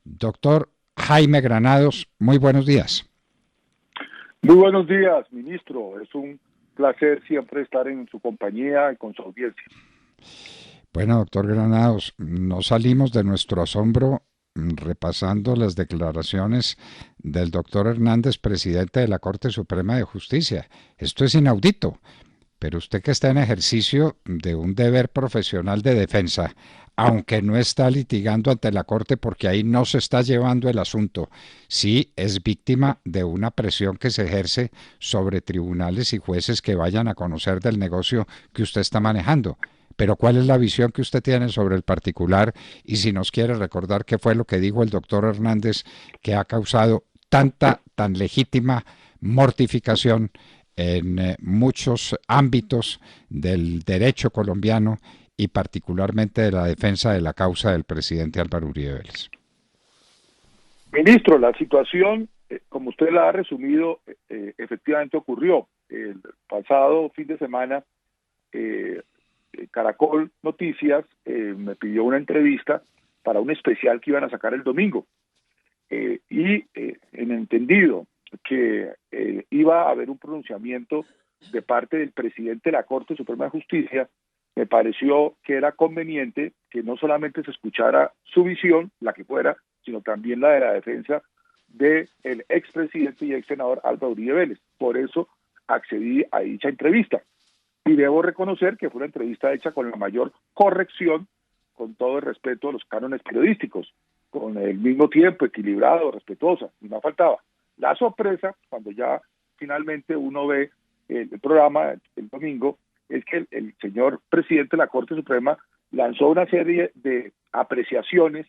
Doctor Jaime Granados, muy buenos días. Muy buenos días, ministro. Es un placer siempre estar en su compañía y con su audiencia. Bueno, doctor Granados, no salimos de nuestro asombro repasando las declaraciones del doctor Hernández, presidente de la Corte Suprema de Justicia. Esto es inaudito. Pero usted que está en ejercicio de un deber profesional de defensa, aunque no está litigando ante la Corte porque ahí no se está llevando el asunto, sí es víctima de una presión que se ejerce sobre tribunales y jueces que vayan a conocer del negocio que usted está manejando. Pero ¿cuál es la visión que usted tiene sobre el particular? Y si nos quiere recordar qué fue lo que dijo el doctor Hernández que ha causado tan legítima mortificación en muchos ámbitos del derecho colombiano y particularmente de la defensa de la causa del presidente Álvaro Uribe Vélez. Ministro, la situación, como usted la ha resumido, efectivamente ocurrió. El pasado fin de semana, Caracol Noticias me pidió una entrevista para un especial que iban a sacar el domingo. En entendido que iba a haber un pronunciamiento de parte del presidente de la Corte Suprema de Justicia, me pareció que era conveniente que no solamente se escuchara su visión, la que fuera, sino también la de la defensa del expresidente y ex senador Álvaro Uribe Vélez. Por eso accedí a dicha entrevista. Y debo reconocer que fue una entrevista hecha con la mayor corrección, con todo el respeto a los cánones periodísticos, con el mismo tiempo, equilibrado, respetuosa, y no faltaba. La sorpresa, cuando ya finalmente uno ve el programa el domingo, es que el señor presidente de la Corte Suprema lanzó una serie de apreciaciones,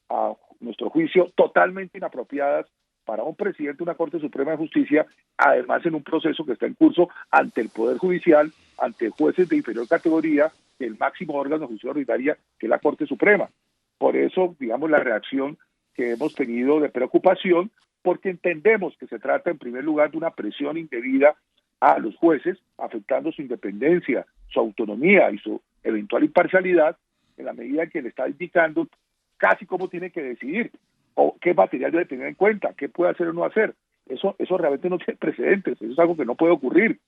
a nuestro juicio, totalmente inapropiadas para un presidente de una Corte Suprema de Justicia, además en un proceso que está en curso ante el Poder Judicial, ante jueces de inferior categoría, el máximo órgano judicial ordinaria, que es la Corte Suprema. Por eso, digamos, la reacción que hemos tenido de preocupación, porque entendemos que se trata en primer lugar de una presión indebida a los jueces, afectando su independencia, su autonomía y su eventual imparcialidad, en la medida en que le está indicando casi cómo tiene que decidir, o qué material debe tener en cuenta, qué puede hacer o no hacer. Eso realmente no tiene precedentes, eso es algo que no puede ocurrir.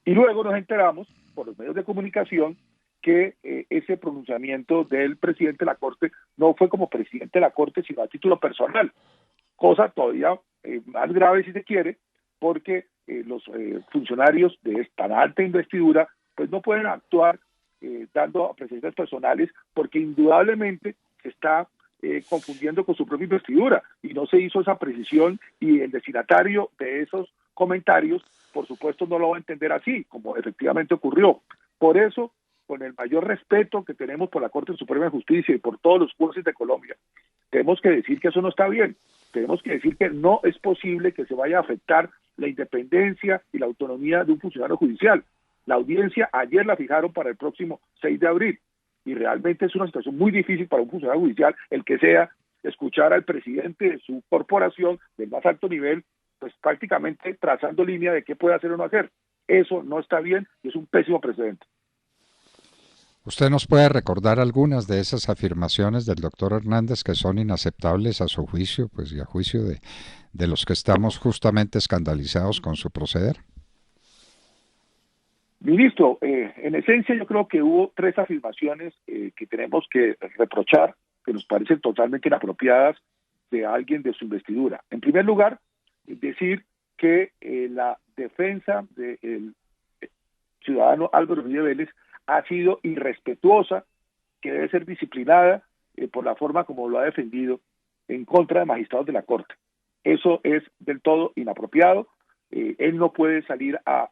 Y luego nos enteramos, por los medios de comunicación, que ese pronunciamiento del presidente de la Corte no fue como presidente de la Corte, sino a título personal, cosa todavía más grave si se quiere, porque los funcionarios de tan alta investidura pues no pueden actuar dando apreciaciones personales, porque indudablemente se está confundiendo con su propia investidura y no se hizo esa precisión, y el destinatario de esos comentarios por supuesto no lo va a entender así, como efectivamente ocurrió. Por eso, con el mayor respeto que tenemos por la Corte Suprema de Justicia y por todos los jueces de Colombia, tenemos que decir que eso no está bien. Tenemos que decir que no es posible que se vaya a afectar la independencia y la autonomía de un funcionario judicial. La audiencia ayer la fijaron para el próximo 6 de abril y realmente es una situación muy difícil para un funcionario judicial, el que sea, escuchar al presidente de su corporación del más alto nivel, pues prácticamente trazando línea de qué puede hacer o no hacer. Eso no está bien y es un pésimo precedente. ¿Usted nos puede recordar algunas de esas afirmaciones del doctor Hernández que son inaceptables a su juicio, pues y a juicio de los que estamos justamente escandalizados con su proceder? Ministro, en esencia yo creo que hubo tres afirmaciones que tenemos que reprochar, que nos parecen totalmente inapropiadas de alguien de su investidura. En primer lugar, decir que la defensa del ciudadano Álvaro Uribe Vélez ha sido irrespetuosa, que debe ser disciplinada por la forma como lo ha defendido en contra de magistrados de la Corte. Eso es del todo inapropiado. Él no puede salir a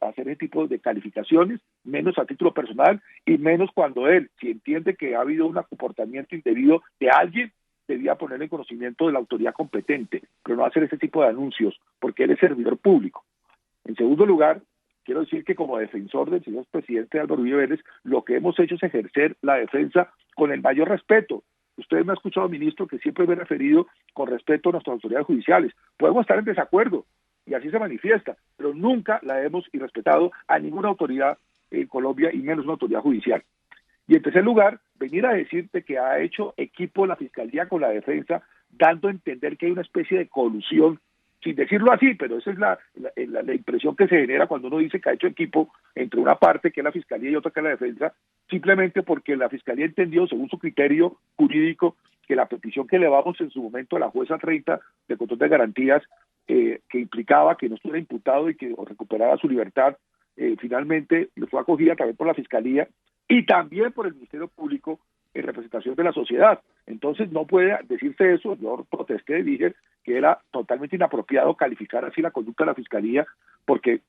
hacer ese tipo de calificaciones, menos a título personal y menos cuando él, si entiende que ha habido un comportamiento indebido de alguien, debía poner en conocimiento de la autoridad competente, pero no hacer ese tipo de anuncios, porque él es servidor público. En segundo lugar, quiero decir que como defensor del señor presidente Álvaro Uribe Vélez, lo que hemos hecho es ejercer la defensa con el mayor respeto. Usted me ha escuchado, ministro, que siempre me he referido con respeto a nuestras autoridades judiciales. Podemos estar en desacuerdo, y así se manifiesta, pero nunca la hemos irrespetado a ninguna autoridad en Colombia, y menos una autoridad judicial. Y en tercer lugar, venir a decirte que ha hecho equipo la Fiscalía con la defensa dando a entender que hay una especie de colusión, sin decirlo así, pero esa es la impresión que se genera cuando uno dice que ha hecho equipo entre una parte que es la Fiscalía y otra que es la Defensa, simplemente porque la Fiscalía entendió, según su criterio jurídico, que la petición que elevamos en su momento a la jueza 30 de control de garantías, que implicaba que no estuviera imputado y que recuperara su libertad, finalmente le fue acogida también por la Fiscalía y también por el Ministerio Público en representación de la sociedad. Entonces no puede decirse eso. Yo protesté y dije que era totalmente inapropiado calificar así la conducta de la Fiscalía, porque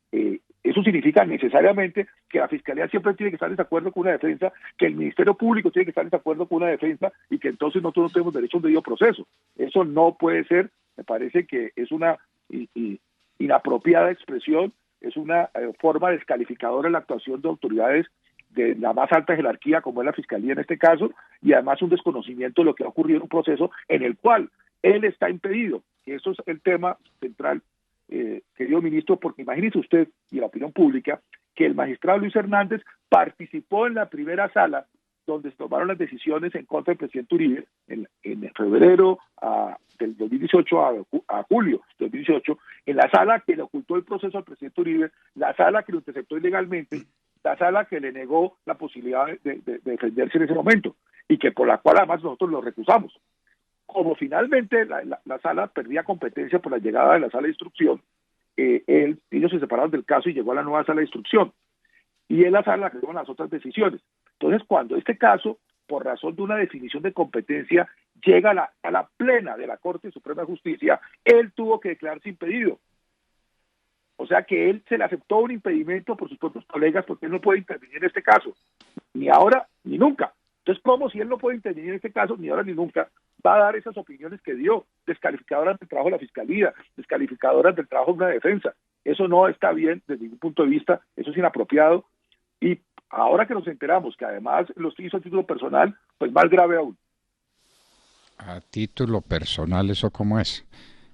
eso significa necesariamente que la Fiscalía siempre tiene que estar en desacuerdo con una defensa, que el Ministerio Público tiene que estar en desacuerdo con una defensa y que entonces nosotros no tenemos derecho a un debido proceso. Eso no puede ser. Me parece que es una inapropiada expresión, es una forma descalificadora en la actuación de autoridades de la más alta jerarquía, como es la Fiscalía en este caso, y además un desconocimiento de lo que ha ocurrido en un proceso en el cual él está impedido. Eso es el tema central, querido ministro, porque imagínese usted y la opinión pública que el magistrado Luis Hernández participó en la primera sala donde se tomaron las decisiones en contra del presidente Uribe en febrero del 2018 a julio del 2018, en la sala que le ocultó el proceso al presidente Uribe, la sala que lo interceptó ilegalmente, la sala que le negó la posibilidad de defenderse en ese momento y que por la cual además nosotros lo recusamos. Como finalmente la sala perdía competencia por la llegada de la sala de instrucción, ellos se separaron del caso y llegó a la nueva sala de instrucción y es la sala que toma las otras decisiones. Entonces, cuando este caso, por razón de una definición de competencia, llega a la plena de la Corte Suprema de Justicia, él tuvo que declararse impedido. O sea que él se le aceptó un impedimento por sus propios colegas porque él no puede intervenir en este caso, ni ahora ni nunca. Entonces, ¿cómo si él no puede intervenir en este caso, ni ahora ni nunca, va a dar esas opiniones que dio, descalificadoras del trabajo de la Fiscalía, descalificadoras del trabajo de una defensa? Eso no está bien desde ningún punto de vista, eso es inapropiado. Y ahora que nos enteramos que además los hizo a título personal, pues más grave aún. A título personal, ¿eso cómo es?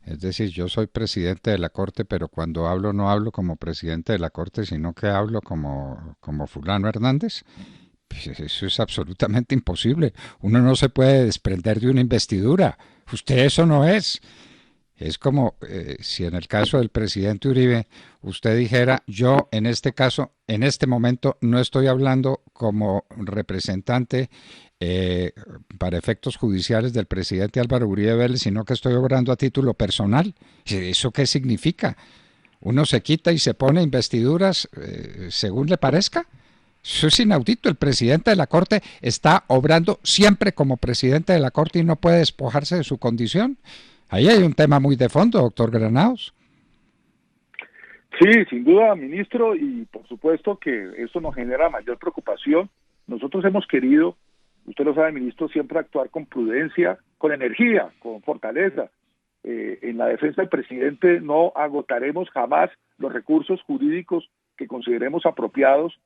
Es decir, yo soy presidente de la Corte, pero cuando hablo no hablo como presidente de la Corte, sino que hablo como fulano Hernández. Pues eso es absolutamente imposible. Uno no se puede desprender de una investidura. Usted eso no es. Es como si en el caso del presidente Uribe usted dijera, yo en este caso, en este momento, no estoy hablando como representante para efectos judiciales del presidente Álvaro Uribe Vélez, sino que estoy obrando a título personal. ¿Eso qué significa? ¿Uno se quita y se pone investiduras según le parezca? Eso es inaudito. El presidente de la Corte está obrando siempre como presidente de la Corte y no puede despojarse de su condición. Ahí hay un tema muy de fondo, doctor Granados. Sí, sin duda, ministro, y por supuesto que esto nos genera mayor preocupación. Nosotros hemos querido, usted lo sabe, ministro, siempre actuar con prudencia, con energía, con fortaleza. En la defensa del presidente no agotaremos jamás los recursos jurídicos que consideremos apropiados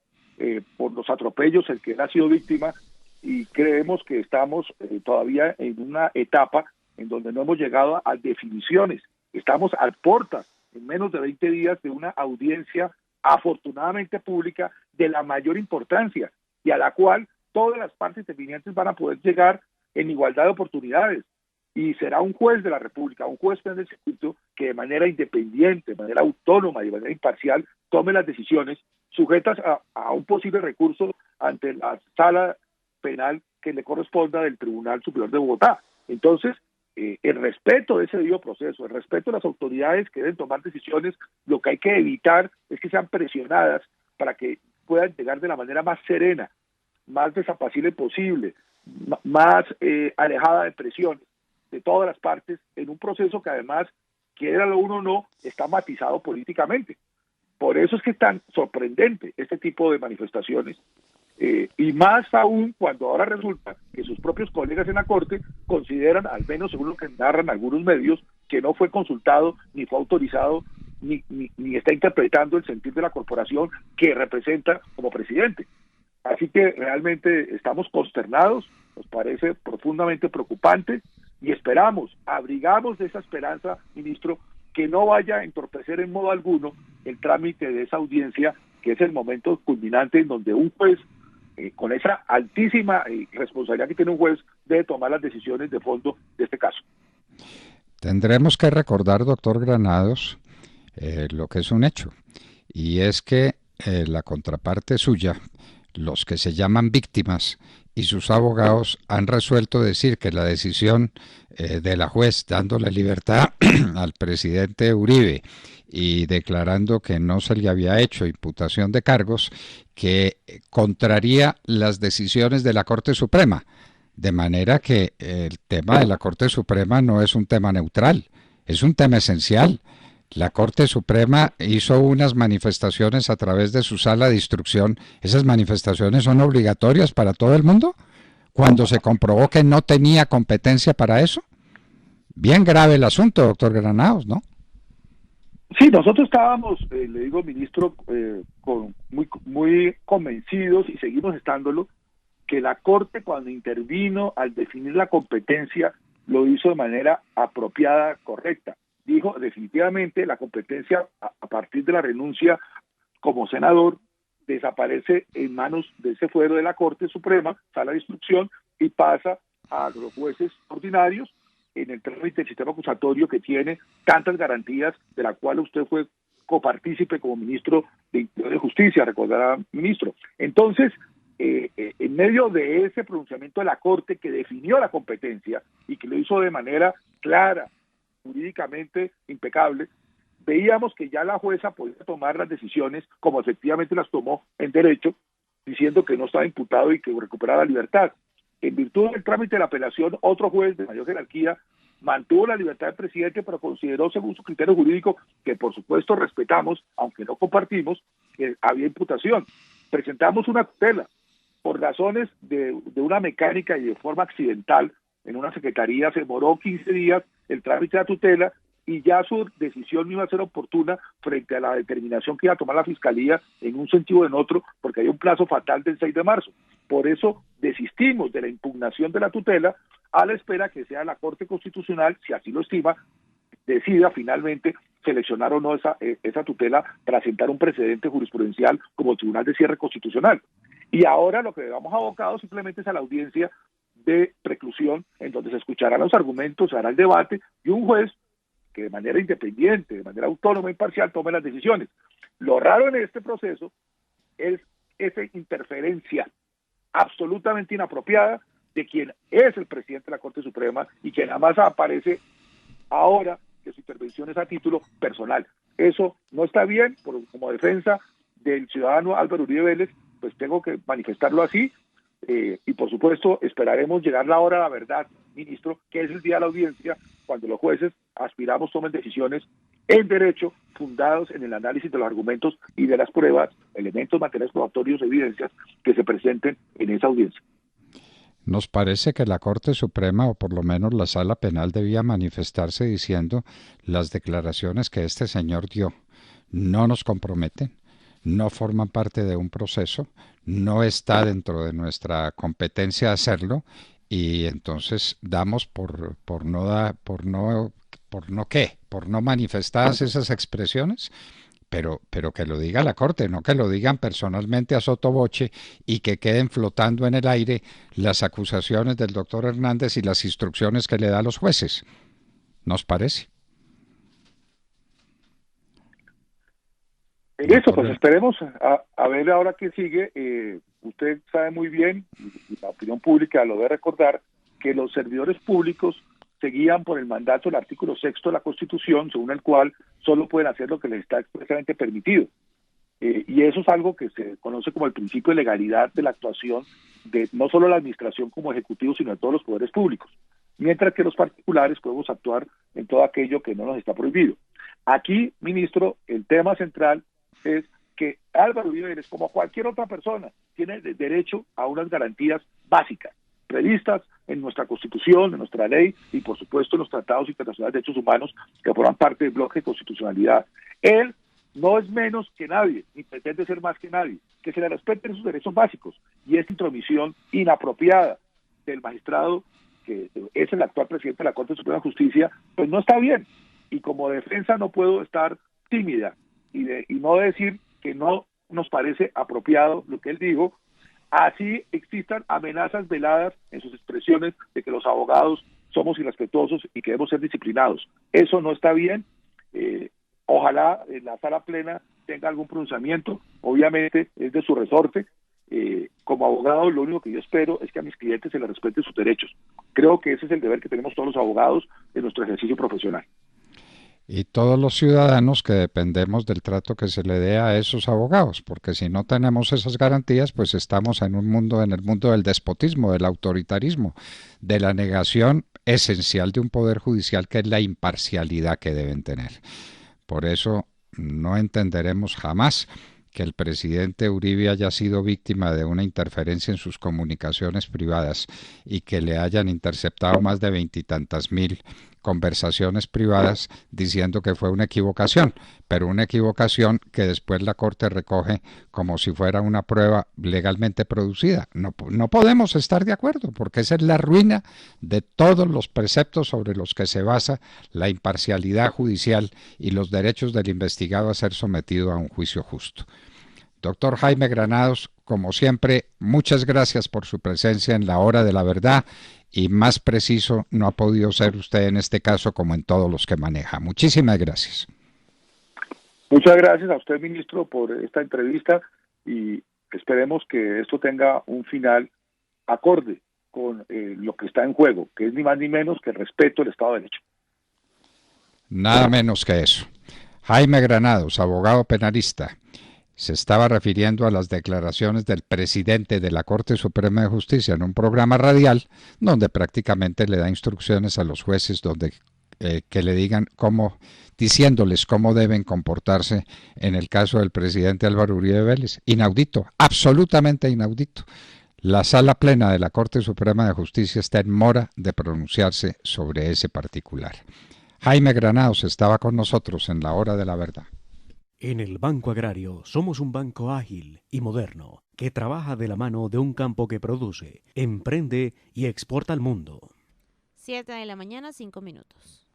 por los atropellos en que él ha sido víctima, y creemos que estamos todavía en una etapa en donde no hemos llegado a definiciones. Estamos a puertas, en menos de 20 días, de una audiencia afortunadamente pública de la mayor importancia y a la cual todas las partes intervinientes van a poder llegar en igualdad de oportunidades. Y será un juez de la República, un juez del circuito, que de manera independiente, de manera autónoma y de manera imparcial tome las decisiones sujetas a un posible recurso ante la sala penal que le corresponda del Tribunal Superior de Bogotá. Entonces, el respeto de ese debido proceso, el respeto de las autoridades que deben tomar decisiones, lo que hay que evitar es que sean presionadas para que puedan llegar de la manera más serena, más desapacible posible, más alejada de presiones de todas las partes, en un proceso que además, quiera lo uno o no, está matizado políticamente. Por eso es que es tan sorprendente este tipo de manifestaciones, y más aún cuando ahora resulta que sus propios colegas en la Corte consideran, al menos según lo que narran algunos medios, que no fue consultado, ni fue autorizado, ni está interpretando el sentir de la corporación que representa como presidente. Así que realmente estamos consternados, nos parece profundamente preocupante y esperamos, abrigamos de esa esperanza, ministro, que no vaya a entorpecer en modo alguno el trámite de esa audiencia, que es el momento culminante en donde un juez, con esa altísima responsabilidad que tiene un juez, debe tomar las decisiones de fondo de este caso. Tendremos que recordar, doctor Granados, lo que es un hecho, y es que la contraparte suya, los que se llaman víctimas y sus abogados han resuelto decir que la decisión de la juez dándole libertad al presidente Uribe y declarando que no se le había hecho imputación de cargos, que contraría las decisiones de la Corte Suprema. De manera que el tema de la Corte Suprema no es un tema neutral, es un tema esencial. La Corte Suprema hizo unas manifestaciones a través de su sala de instrucción. ¿Esas manifestaciones son obligatorias para todo el mundo? Cuando se comprobó que no tenía competencia para eso. Bien grave el asunto, doctor Granados, ¿no? Sí, nosotros estábamos, le digo, ministro, muy convencidos y seguimos estándolo, que la Corte cuando intervino al definir la competencia lo hizo de manera apropiada, correcta. Dijo definitivamente la competencia a partir de la renuncia como senador desaparece en manos de ese fuero de la Corte Suprema, sala de instrucción, y pasa a los jueces ordinarios en el trámite del sistema acusatorio que tiene tantas garantías, de la cual usted fue copartícipe como ministro de Justicia, recordará, ministro. Entonces, en medio de ese pronunciamiento de la Corte que definió la competencia y que lo hizo de manera clara, jurídicamente impecable, veíamos que ya la jueza podía tomar las decisiones como efectivamente las tomó en derecho, diciendo que no estaba imputado y que recuperaba la libertad. En virtud del trámite de la apelación, otro juez de mayor jerarquía mantuvo la libertad del presidente, pero consideró, según su criterio jurídico, que por supuesto respetamos, aunque no compartimos, que había imputación. Presentamos una tutela por razones de una mecánica y de forma accidental. En una secretaría se demoró 15 días el trámite de la tutela y ya su decisión no iba a ser oportuna frente a la determinación que iba a tomar la Fiscalía en un sentido o en otro, porque hay un plazo fatal del 6 de marzo. Por eso desistimos de la impugnación de la tutela a la espera que sea la Corte Constitucional, si así lo estima, decida finalmente seleccionar o no esa tutela para sentar un precedente jurisprudencial como Tribunal de Cierre Constitucional. Y ahora lo que vamos abocados simplemente es a la audiencia de preclusión, en donde se escucharán los argumentos, se hará el debate, y un juez que de manera independiente, de manera autónoma e imparcial, tome las decisiones. Lo raro en este proceso es esa interferencia absolutamente inapropiada de quien es el presidente de la Corte Suprema y que nada más aparece ahora que su intervención es a título personal. Eso no está bien, como defensa del ciudadano Álvaro Uribe Vélez, pues tengo que manifestarlo así, y por supuesto esperaremos llegar la hora de la verdad, ministro, que es el día de la audiencia, cuando los jueces aspiramos tomen decisiones en derecho, fundados en el análisis de los argumentos y de las pruebas, elementos materiales probatorios, evidencias que se presenten en esa audiencia. Nos parece que la Corte Suprema, o por lo menos la Sala Penal, debía manifestarse diciendo las declaraciones que este señor dio no nos comprometen, no forman parte de un proceso, no está dentro de nuestra competencia hacerlo, y entonces damos por no manifestadas esas expresiones, pero que lo diga la Corte, no que lo digan personalmente a sotoboche y que queden flotando en el aire las acusaciones del doctor Hernández y las instrucciones que le da a los jueces. ¿Nos parece? Eso, pues esperemos a ver ahora qué sigue. Usted sabe muy bien, y la opinión pública lo debe recordar, que los servidores públicos se guían por el mandato del artículo 6º de la Constitución, según el cual solo pueden hacer lo que les está expresamente permitido. Y eso es algo que se conoce como el principio de legalidad de la actuación de no solo la administración como ejecutivo, sino de todos los poderes públicos. Mientras que los particulares podemos actuar en todo aquello que no nos está prohibido. Aquí, ministro, el tema central es que Álvaro Uribe Vélez, como cualquier otra persona, tiene derecho a unas garantías básicas, previstas en nuestra Constitución, en nuestra ley y, por supuesto, en los tratados internacionales de derechos humanos que forman parte del bloque de constitucionalidad. Él no es menos que nadie, ni pretende ser más que nadie. Que se le respeten sus derechos básicos. Y esta intromisión inapropiada del magistrado, que es el actual presidente de la Corte Suprema de Justicia, pues no está bien. Y como defensa no puedo estar tímida y no decir que no nos parece apropiado lo que él dijo, así existan amenazas veladas en sus expresiones de que los abogados somos irrespetuosos y que debemos ser disciplinados. Eso no está bien. Ojalá la sala plena tenga algún pronunciamiento, obviamente es de su resorte. Como abogado, lo único que yo espero es que a mis clientes se les respeten sus derechos. Creo que ese es el deber que tenemos todos los abogados en nuestro ejercicio profesional. Y todos los ciudadanos que dependemos del trato que se le dé a esos abogados, porque si no tenemos esas garantías, pues estamos en un mundo, en el mundo del despotismo, del autoritarismo, de la negación esencial de un poder judicial que es la imparcialidad que deben tener. Por eso no entenderemos jamás que el presidente Uribe haya sido víctima de una interferencia en sus comunicaciones privadas y que le hayan interceptado más de 20 y tantas mil conversaciones privadas diciendo que fue una equivocación, pero una equivocación que después la Corte recoge como si fuera una prueba legalmente producida. No podemos estar de acuerdo, porque esa es la ruina de todos los preceptos sobre los que se basa la imparcialidad judicial y los derechos del investigado a ser sometido a un juicio justo. Doctor Jaime Granados, como siempre, muchas gracias por su presencia en la hora de la verdad y más preciso no ha podido ser usted en este caso como en todos los que maneja. Muchísimas gracias. Muchas gracias a usted, ministro, por esta entrevista y esperemos que esto tenga un final acorde con lo que está en juego, que es ni más ni menos que el respeto al Estado de Derecho. Nada menos que eso. Jaime Granados, abogado penalista, se estaba refiriendo a las declaraciones del presidente de la Corte Suprema de Justicia en un programa radial donde prácticamente le da instrucciones a los jueces que le digan diciéndoles cómo deben comportarse en el caso del presidente Álvaro Uribe Vélez. Inaudito, absolutamente inaudito. La sala plena de la Corte Suprema de Justicia está en mora de pronunciarse sobre ese particular. Jaime Granados estaba con nosotros en la hora de la verdad. En el Banco Agrario somos un banco ágil y moderno que trabaja de la mano de un campo que produce, emprende y exporta al mundo. 7 de la mañana, 5 minutos.